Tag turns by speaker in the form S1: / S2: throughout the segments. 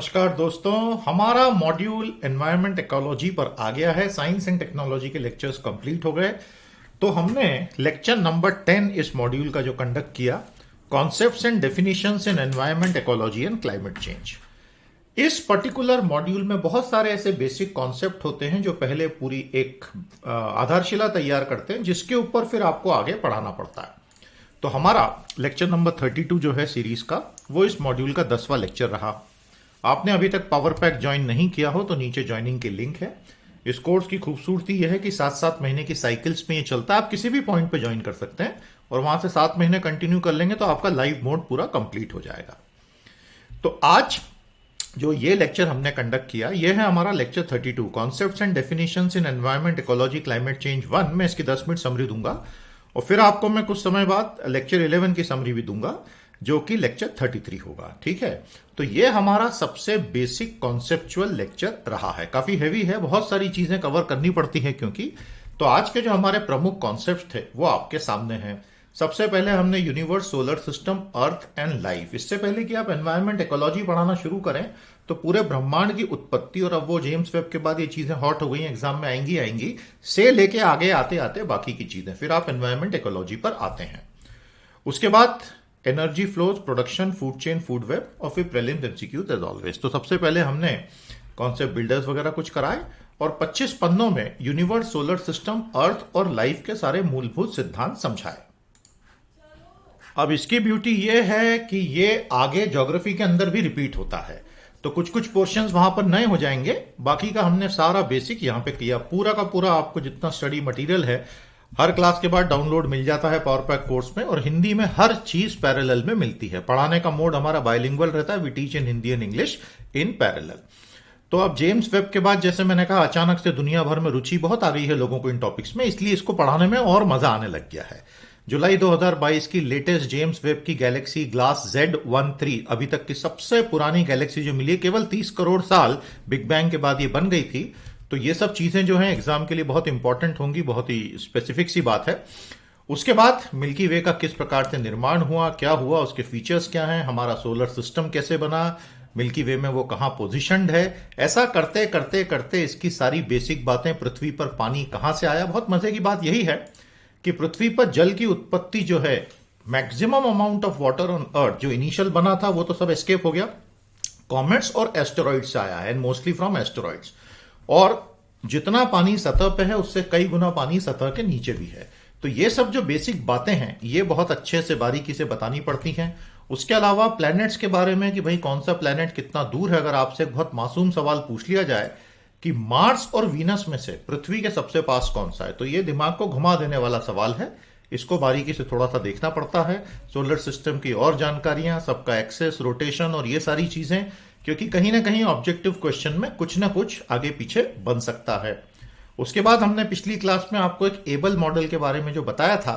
S1: नमस्कार दोस्तों, हमारा मॉड्यूल एनवायरनमेंट इकोलॉजी पर आ गया है। साइंस एंड टेक्नोलॉजी के लेक्चर्स कंप्लीट हो गए। तो हमने लेक्चर नंबर 10 इस मॉड्यूल का जो कंडक्ट किया, concepts and definitions in environment ecology and climate change. इस पर्टिकुलर मॉड्यूल में बहुत सारे ऐसे बेसिक कॉन्सेप्ट होते हैं जो पहले पूरी एक आधारशिला तैयार करते हैं, जिसके ऊपर फिर आपको आगे पढ़ाना पड़ता है। तो हमारा लेक्चर नंबर 32 जो है सीरीज का, वो इस मॉड्यूल का 10वां लेक्चर रहा। आपने अभी तक पावर पैक ज्वाइन नहीं किया हो तो नीचे ज्वाइनिंग के लिंक है। इस कोर्स की खूबसूरती यह है कि 7-7 महीने की साइकिल्स में ये चलता है। आप किसी भी पॉइंट पे ज्वाइन कर सकते हैं और वहां से 7 महीने कंटिन्यू कर लेंगे तो आपका लाइव मोड पूरा कंप्लीट हो जाएगा। तो आज जो ये लेक्चर हमने कंडक्ट किया, ये है हमारा lecture 32, concepts and definitions in environment ecology climate change 1। मैं इसकी 10 मिनट समरी दूंगा और फिर आपको मैं कुछ समय बाद लेक्चर 11 की समरी भी दूंगा, जो कि लेक्चर 33 होगा। ठीक है, तो ये हमारा सबसे बेसिक कॉन्सेप्चुअल लेक्चर रहा है। काफी हैवी है, बहुत सारी चीजें कवर करनी पड़ती है क्योंकि। तो आज के जो हमारे प्रमुख कॉन्सेप्ट थे वो आपके सामने हैं। सबसे पहले हमने universe, solar system, earth and life. इससे पहले कि आप एनवायरनमेंट इकोलॉजी पढ़ाना शुरू करें तो पूरे ब्रह्मांड की उत्पत्ति, और अब वो जेम्स वेब के बाद ये चीजें हॉट हो गई, एग्जाम में आएंगी से लेके आगे आते आते बाकी की चीजें, फिर आप एनवायरनमेंट इकोलॉजी पर आते हैं। उसके बाद energy flows, production, food chain, food web, और फिर प्रीलिम्स एमसीक्यूज एज ऑलवेज। तो सबसे पहले हमने कॉन्सेप्ट बिल्डर्स वगैरह कुछ कराए और 25 पन्नों में यूनिवर्स, सोलर सिस्टम, अर्थ और लाइफ के सारे मूलभूत सिद्धांत समझाए। अब इसकी ब्यूटी ये है कि ये आगे ज्योग्राफी के अंदर भी रिपीट होता है, तो कुछ कुछ पोर्शंस वहां पर नए हो जाएंगे। बाकी का हमने सारा बेसिक यहां पे किया। पूरा का पूरा आपको जितना स्टडी मटेरियल है हर क्लास के बाद डाउनलोड मिल जाता है पावर पैक कोर्स में, और हिंदी में हर चीज पैरेलल में मिलती है। पढ़ाने का मोड हमारा बाइलिंगुअल रहता है, we teach in Hindi and English in parallel. तो अब जेम्स वेब के बाद, जैसे मैंने कहा, अचानक से दुनिया भर में रुचि बहुत आ गई है लोगों को इन टॉपिक्स में, इसलिए इसको पढ़ाने में और मजा आने लग गया है। जुलाई 2022 की लेटेस्ट जेम्स वेब की गैलेक्सी ग्लास Z13 अभी तक की सबसे पुरानी गैलेक्सी जो मिली है। केवल 30 करोड़ साल बिग बैंग के बाद ये बन गई थी। तो ये सब चीजें जो हैं एग्जाम के लिए बहुत इंपॉर्टेंट होंगी, बहुत ही स्पेसिफिक सी बात है। उसके बाद मिल्की वे का किस प्रकार से निर्माण हुआ, क्या हुआ, उसके फीचर्स क्या हैं, हमारा सोलर सिस्टम कैसे बना, मिल्की वे में वो कहां पोजीशन्ड है। ऐसा करते करते करते इसकी सारी बेसिक बातें, पृथ्वी पर पानी कहां से आया। बहुत मजे की बात यही है कि पृथ्वी पर जल की उत्पत्ति जो है, maximum amount of water on earth जो इनिशियल बना था वो तो सब एस्केप हो गया, कॉमेट्स और एस्टेरॉइड से आया है, मोस्टली फ्रॉम एस्टेरॉइड्स। और जितना पानी सतह पे है उससे कई गुना पानी सतह के नीचे भी है। तो ये सब जो बेसिक बातें हैं ये बहुत अच्छे से बारीकी से बतानी पड़ती हैं। उसके अलावा प्लैनेट्स के बारे में कि भाई कौन सा प्लैनेट कितना दूर है। अगर आपसे एक बहुत मासूम सवाल पूछ लिया जाए कि मार्स और वीनस में से पृथ्वी के सबसे पास कौन सा है, तो ये दिमाग को घुमा देने वाला सवाल है। इसको बारीकी से थोड़ा सा देखना पड़ता है। सोलर सिस्टम की और जानकारियां, सबका एक्सेस, रोटेशन और ये सारी चीजें, क्योंकि कहीं ना कहीं ऑब्जेक्टिव क्वेश्चन में कुछ ना कुछ आगे पीछे बन सकता है। उसके बाद हमने पिछली क्लास में आपको एक एबल मॉडल के बारे में जो बताया था,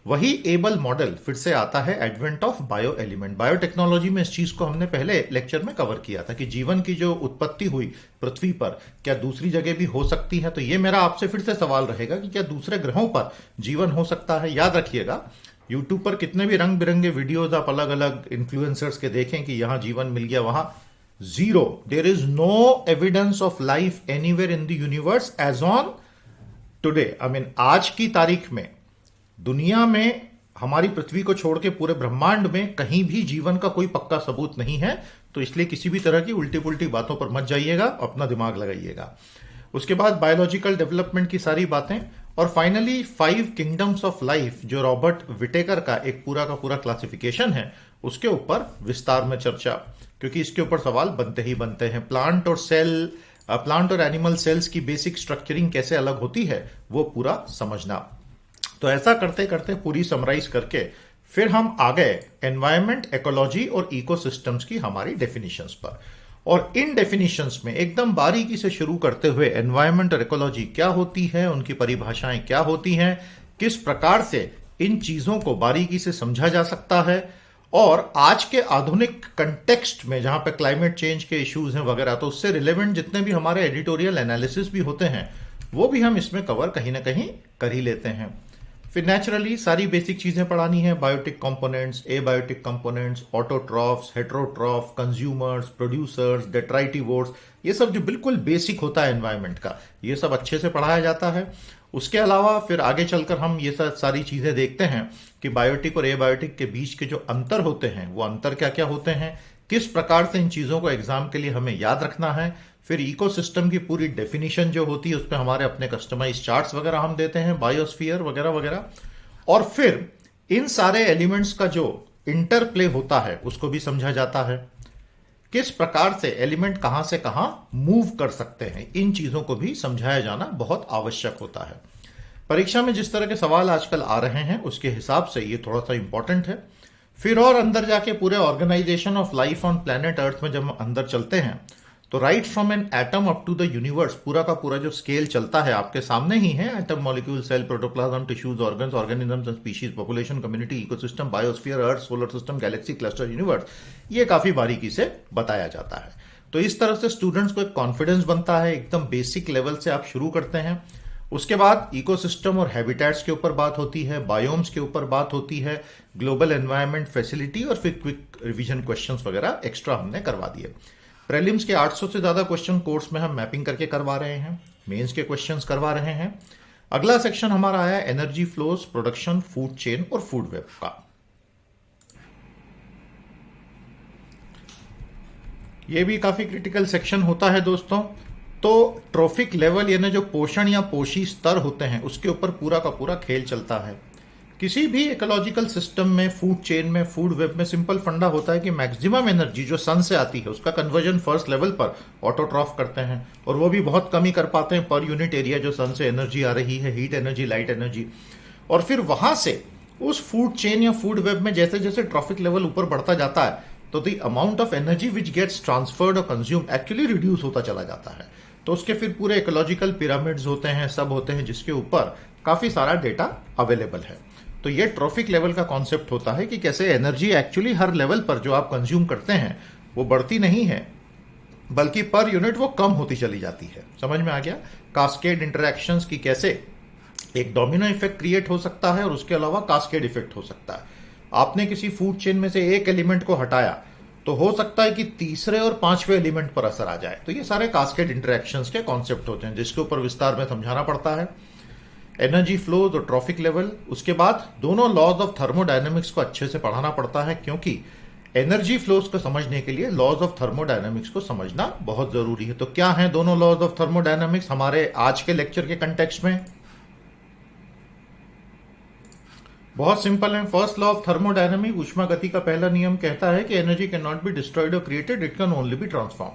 S1: वही एबल मॉडल फिर से आता है, advent of bio element. Biotechnology में इस चीज को हमने पहले लेक्चर में कवर किया था कि जीवन की जो उत्पत्ति हुई पृथ्वी पर, क्या दूसरी जगह भी हो सकती है। तो ये मेरा आपसे फिर से सवाल रहेगा कि क्या दूसरे ग्रहों पर जीवन हो सकता है। याद रखिएगा, यूट्यूब पर कितने भी रंग बिरंगे वीडियोज आप अलग अलग इन्फ्लुएंसर्स के देखें कि यहां जीवन मिल गया, वहां zero, there is no evidence of life anywhere in the universe as on today. I mean आज की तारीख में दुनिया में, हमारी पृथ्वी को छोड़ के पूरे ब्रह्मांड में कहीं भी जीवन का कोई पक्का सबूत नहीं है। तो इसलिए किसी भी तरह की उल्टी पुल्टी बातों पर मत जाइएगा, अपना दिमाग लगाइएगा। उसके बाद बायोलॉजिकल डेवलपमेंट की सारी बातें, और फाइनली 5 किंगडम्स ऑफ लाइफ जो रॉबर्ट विटेकर का एक पूरा का पूरा क्लासिफिकेशन है, उसके ऊपर विस्तार में चर्चा, क्योंकि इसके ऊपर सवाल बनते ही बनते हैं। प्लांट और एनिमल सेल्स की बेसिक स्ट्रक्चरिंग कैसे अलग होती है वो पूरा समझना। तो ऐसा करते करते पूरी समराइज करके फिर हम आ गए एनवायरनमेंट, इकोलॉजी और इकोसिस्टम्स की हमारी डेफिनेशंस पर। और इन डेफिनेशंस में एकदम बारीकी से शुरू करते हुए एनवायरनमेंट और इकोलॉजी क्या होती है, उनकी परिभाषाएं क्या होती हैं, किस प्रकार से इन चीजों को बारीकी से समझा जा सकता है, और आज के आधुनिक कंटेक्स्ट में जहां पे क्लाइमेट चेंज के इश्यूज हैं वगैरह, तो उससे रिलेवेंट जितने भी हमारे एडिटोरियल एनालिसिस भी होते हैं वो भी हम इसमें कवर कहीं ना कहीं कर ही लेते हैं। फिर नेचुरली सारी बेसिक चीजें पढ़ानी है, biotic components, abiotic components, autotrophs, heterotroph, consumers, producers, detritivores, ये सब जो बिल्कुल बेसिक होता है एनवायरनमेंट का, ये सब अच्छे से पढ़ाया जाता है। उसके अलावा फिर आगे चलकर हम ये सारी चीजें देखते हैं कि बायोटिक और एबायोटिक के बीच के जो अंतर होते हैं वो अंतर क्या क्या होते हैं, किस प्रकार से इन चीजों को एग्जाम के लिए हमें याद रखना है। फिर इकोसिस्टम की पूरी डेफिनेशन जो होती है उसमें हमारे अपने कस्टमाइज चार्ट्स वगैरह हम देते हैं, बायोस्फीयर वगैरह वगैरह। और फिर इन सारे एलिमेंट्स का जो इंटरप्ले होता है उसको भी समझा जाता है, किस प्रकार से एलिमेंट कहां से कहां मूव कर सकते हैं, इन चीजों को भी समझाया जाना बहुत आवश्यक होता है। परीक्षा में जिस तरह के सवाल आजकल आ रहे हैं उसके हिसाब से ये थोड़ा सा इंपॉर्टेंट है। फिर और अंदर जाके पूरे organisation of life on planet earth में जब हम अंदर चलते हैं तो right from an atom up to the universe, पूरा का पूरा जो स्केल चलता है आपके सामने ही है, atom, molecule, cell, protoplasm, tissues, organs, organisms and species, population, community, ecosystem, biosphere, earth, solar system, galaxy, cluster, universe, ये काफी बारीकी से बताया जाता है। तो इस तरह से स्टूडेंट्स को एक कॉन्फिडेंस बनता है, एकदम बेसिक लेवल से आप शुरू करते हैं। उसके बाद इकोसिस्टम और हैबिटेट्स के ऊपर बात होती है, बायोम्स के ऊपर बात होती है, ग्लोबल एनवायरनमेंट फैसिलिटी, और फिर क्विक रिवीजन क्वेश्चंस वगैरह एक्स्ट्रा हमने करवा दिए। प्रीलिम्स के 800 से ज्यादा क्वेश्चन कोर्स में हम मैपिंग करके करवा रहे हैं, मेंस के क्वेश्चंस करवा रहे हैं। अगला सेक्शन हमारा आया energy flows, production, food chain और फूड वेब का। ये भी काफी क्रिटिकल सेक्शन होता है दोस्तों। तो ट्रॉफिक लेवल यानी जो पोषण या पोषी स्तर होते हैं उसके ऊपर पूरा का पूरा खेल चलता है। किसी भी इकोलॉजिकल सिस्टम में, फूड चेन में, फूड वेब में सिंपल फंडा होता है कि मैक्सिमम एनर्जी जो सन से आती है उसका कन्वर्जन फर्स्ट लेवल पर ऑटोट्रॉफ करते हैं, और वो भी बहुत कम ही कर पाते हैं पर यूनिट एरिया जो सन से एनर्जी आ रही है, हीट एनर्जी, लाइट एनर्जी। और फिर वहां से उस फूड चेन या फूड वेब में जैसे जैसे ट्रॉफिक लेवल ऊपर बढ़ता जाता है तो the amount of energy which gets transferred और कंज्यूम एक्चुअली रिड्यूस होता चला जाता है। तो उसके फिर पूरे इकोलॉजिकल पिरामिड्स होते हैं, सब होते हैं, जिसके ऊपर काफी सारा डेटा अवेलेबल है। तो ये ट्रॉफिक लेवल का कॉन्सेप्ट होता है कि कैसे एनर्जी एक्चुअली हर लेवल पर जो आप कंज्यूम करते हैं वो बढ़ती नहीं है बल्कि पर यूनिट वो कम होती चली जाती है। समझ में आ गया? कास्केड इंटरैक्शंस की कैसे एक डोमिनो इफेक्ट क्रिएट हो सकता है और उसके अलावा कास्केड इफेक्ट हो सकता है। आपने किसी फूड चेन में से एक एलिमेंट को हटाया तो हो सकता है कि तीसरे और पांचवें एलिमेंट पर असर आ जाए। तो ये सारे कास्केड इंटरैक्शंस के कॉन्सेप्ट होते हैं जिसके ऊपर विस्तार में समझाना पड़ता है। एनर्जी फ्लोज और ट्रॉफिक लेवल, उसके बाद दोनों लॉज ऑफ थर्मोडायनेमिक्स को अच्छे से पढ़ाना पड़ता है, क्योंकि एनर्जी फ्लोज को समझने के लिए लॉज ऑफ थर्मोडायनेमिक्स को समझना बहुत जरूरी है। तो क्या है दोनों लॉज ऑफ थर्मोडायनेमिक्स हमारे आज के लेक्चर के कंटेक्स्ट में? बहुत सिंपल है। फर्स्ट लॉ ऑफ थर्मोडायनेमिक, ऊष्मा गति का पहला नियम कहता है कि energy can not be destroyed और created, it can only be transform.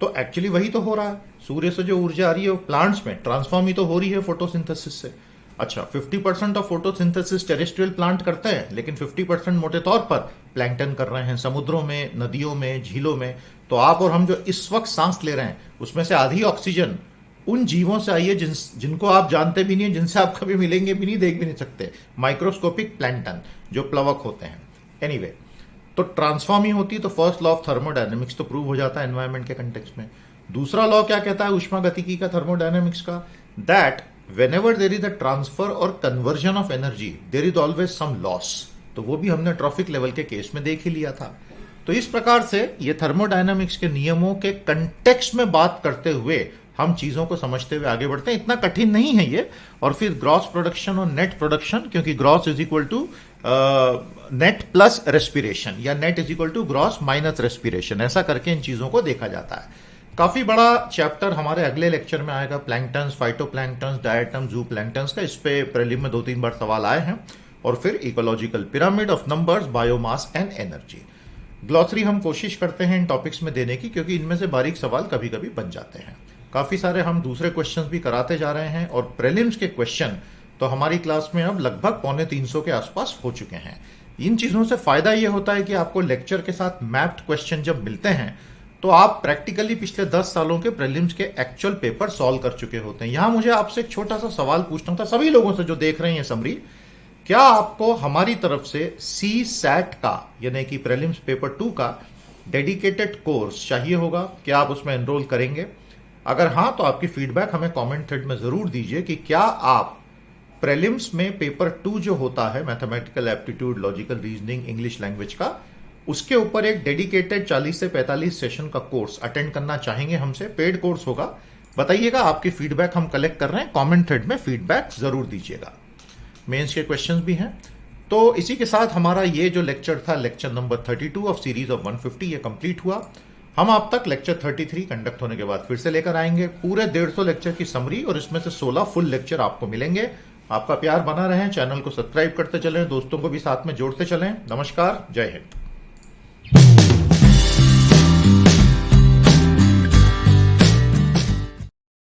S1: तो एक्चुअली वही तो हो रहा है, सूर्य से जो ऊर्जा आ रही है वो प्लांट्स में ट्रांसफॉर्म ही तो हो रही है फोटोसिंथेसिस से। अच्छा, 50% ऑफ फोटोसिंथेसिस टेरेस्ट्रियल प्लांट करते हैं, लेकिन 50% मोटे तौर पर प्लैंकटन कर रहे हैं, समुद्रों में, नदियों में, झीलों में। तो आप और हम जो इस वक्त सांस ले रहे हैं उसमें से आधी ऑक्सीजन उन जीवों से आई है जिनको आप जानते भी नहीं, जिनसे आप कभी मिलेंगे भी नहीं, देख भी नहीं सकते, माइक्रोस्कोपिक प्लैंकटन जो प्लवक होते हैं। एनीवे, तो ट्रांसफॉर्म ही होती है। तो फर्स्ट लॉ ऑफ थर्मोडायनेमिक्स तो प्रूव हो जाता है एनवायरनमेंट के कंटेक्स्ट में। दूसरा लॉ क्या कहता है ऊष्मा गतिकी का, थर्मोडायनेमिक्स का? That whenever there is a transfer or conversion of energy there is always some loss। तो वो भी हमने ट्रॉफिक लेवल के केस में देख ही लिया था। तो इस प्रकार से ये थर्मोडायनामिक्स के नियमों के कंटेक्स्ट में बात करते हुए हम चीजों को समझते हुए आगे बढ़ते हैं। इतना कठिन नहीं है ये। और फिर ग्रॉस प्रोडक्शन और नेट प्रोडक्शन, क्योंकि gross is equal to net plus respiration या net is equal to gross minus respiration, ऐसा करके इन चीजों को देखा जाता है। काफी बड़ा चैप्टर हमारे अगले लेक्चर में आएगा, प्लैंकटन्स, फाइटोप्लैंकटन्स, डायटम, जू प्लैंकटन्स का। इस पे प्रीलिम में 2-3 बार सवाल आए हैं। और फिर ecological pyramid of numbers, biomass and energy. Glossary हम कोशिश करते हैं इन टॉपिक्स में देने की, क्योंकि इनमें से बारीक सवाल कभी कभी बन जाते हैं। काफी सारे हम दूसरे क्वेश्चंस भी कराते जा रहे हैं, और प्रीलिम्स के क्वेश्चन तो हमारी क्लास में अब लगभग 250 के आसपास हो चुके हैं। इन चीजों से फायदा यह होता है कि आपको लेक्चर के साथ मैप्ड क्वेश्चन जब मिलते हैं तो आप प्रैक्टिकली पिछले 10 सालों के प्रीलिम्स के एक्चुअल पेपर सॉल्व कर चुके होते हैं। यहां मुझे आपसे एक छोटा सा सवाल पूछना था, सभी लोगों से जो देख रहे हैं समरी, क्या आपको हमारी तरफ से सी सैट का यानी कि प्रीलिम्स पेपर 2 का डेडिकेटेड कोर्स चाहिए होगा? क्या आप उसमें एनरोल करेंगे? अगर हाँ, तो आपकी फीडबैक हमें कमेंट थ्रेड में जरूर दीजिए कि क्या आप प्रीलिम्स में पेपर 2 जो होता है mathematical aptitude, logical reasoning, English language का, उसके ऊपर एक डेडिकेटेड 40 से 45 सेशन का कोर्स अटेंड करना चाहेंगे हमसे, पेड कोर्स होगा। बताइएगा, आपकी फीडबैक हम कलेक्ट कर रहे हैं, कमेंट थ्रेड में फीडबैक जरूर दीजिएगा। मेंस के क्वेश्चंस भी हैं। तो इसी के साथ हमारा ये जो लेक्चर था, lecture number 32 of series of 150, ये कंप्लीट हुआ। हम आप तक लेक्चर 33 कंडक्ट होने के बाद फिर से लेकर आएंगे पूरे 150 लेक्चर की समरी, और इसमें से 16 फुल लेक्चर आपको मिलेंगे। आपका प्यार बना रहे, चैनल को सब्सक्राइब करते चलें, दोस्तों को भी साथ में जोड़ते चलें। नमस्कार, जय हिंद।